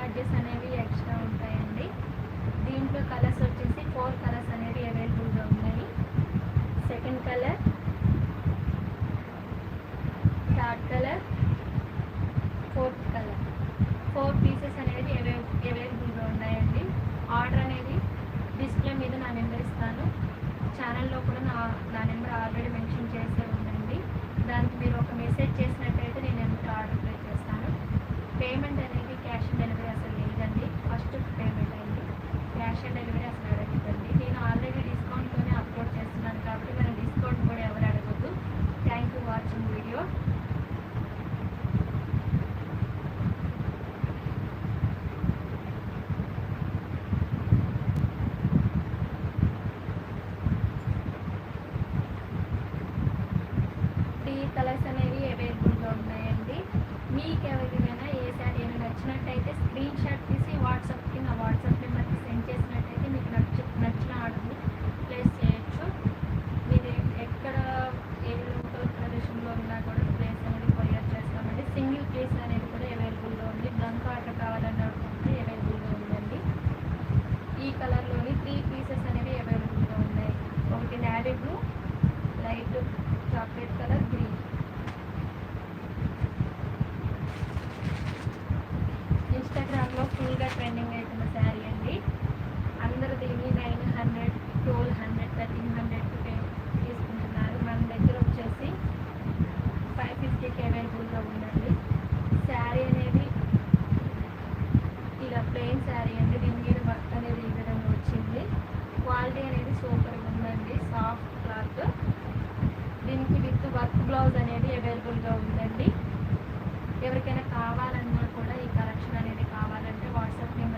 Charges అనేవి extra ఉంటాయండి. దీంట్లో కలర్స్ వచ్చేసి 4 కలర్స్ అనేవి అవైలబుల్గా ఉన్నాయి. Second colour, third colour, fourth colour, 4 pieces అనేది అవైలబుల్గా ఉన్నాయండి. ఆర్డర్ అనేది డిస్ప్లే మీద నా నెంబర్ ఇస్తాను. ఛానల్లో కూడా నా నెంబర్ ఆల్రెడీ మెన్షన్ చేసే ఉందండి. దానికి మీరు ఒక మెసేజ్ చేసినట్టయితే నేను నెంబర్ ఆర్డర్ ప్లేస్ చేస్తాను. పేమెంట్ అనేది క్యాష్ ఆన్ డెలివరీ అసలు లేదండి. ఫస్ట్ పేమెంట్ అయింది, క్యాష్ ఆన్ డెలివరీ అసలు అడగద్దండి. నేను ఆల్రెడీ డిస్కౌంట్తోనే అప్లోడ్ చేస్తున్నాను కాబట్టి మన డిస్కౌంట్ కూడా ఎవరు అడగద్దు. Thank you watching video. Colours అనేవి అవైలబుల్గా ఉన్నాయండి. మీకు ఎవరికైనా ఏ శారీ అయినా నచ్చినట్టయితే స్క్రీన్ షాట్ తీసి వాట్సాప్కి నా వాట్సాప్ నెంబర్కి సెండ్ చేసినట్టయితే మీకు నచ్చిన ఆర్డర్ని ప్లేస్ చేయొచ్చు. మీరు ఎక్కడ ఏ లోకల్ ప్రదేశంలో ఉన్నా కూడా ప్లేస్ అనేది కొరియర్ చేస్తామండి. సింగిల్ ప్లేస్ అనేది కూడా అవైలబుల్గా ఉంది. బ్లంక్ ఆర్డర్ కావాలన్నా కూడా అవైలబుల్గా ఉందండి. ఈ కలర్లోని 3 పీసెస్ అనేవి అవైలబుల్గా ఉన్నాయి. ఒకటి navy blue, light chocolate colour, green. ఇన్స్టాగ్రామ్లో ఫుల్గా ట్రెండింగ్ అవుతున్న శారీ అండి. అందరూ దీన్ని 900, 1200, 1300 తీసుకుంటున్నారు. మన దగ్గర వచ్చేసి 550కి అవైలబుల్గా ఉందండి. శారీ అనేది ఇలా ప్లెయిన్ శారీ అండి. దీని మీద వర్క్ అనేది ఈ విధంగా వచ్చింది. క్వాలిటీ అనేది సూపర్గా ఉందండి. Soft cloth. దీనికి విత్ వర్క్ బ్లౌజ్ అనేది అవైలబుల్గా ఉందండి. ఎవరికైనా కావాలన్నా కూడా ఈ కలెక్షన్ అనేది కావాలంటే వాట్సాప్ నెంబర్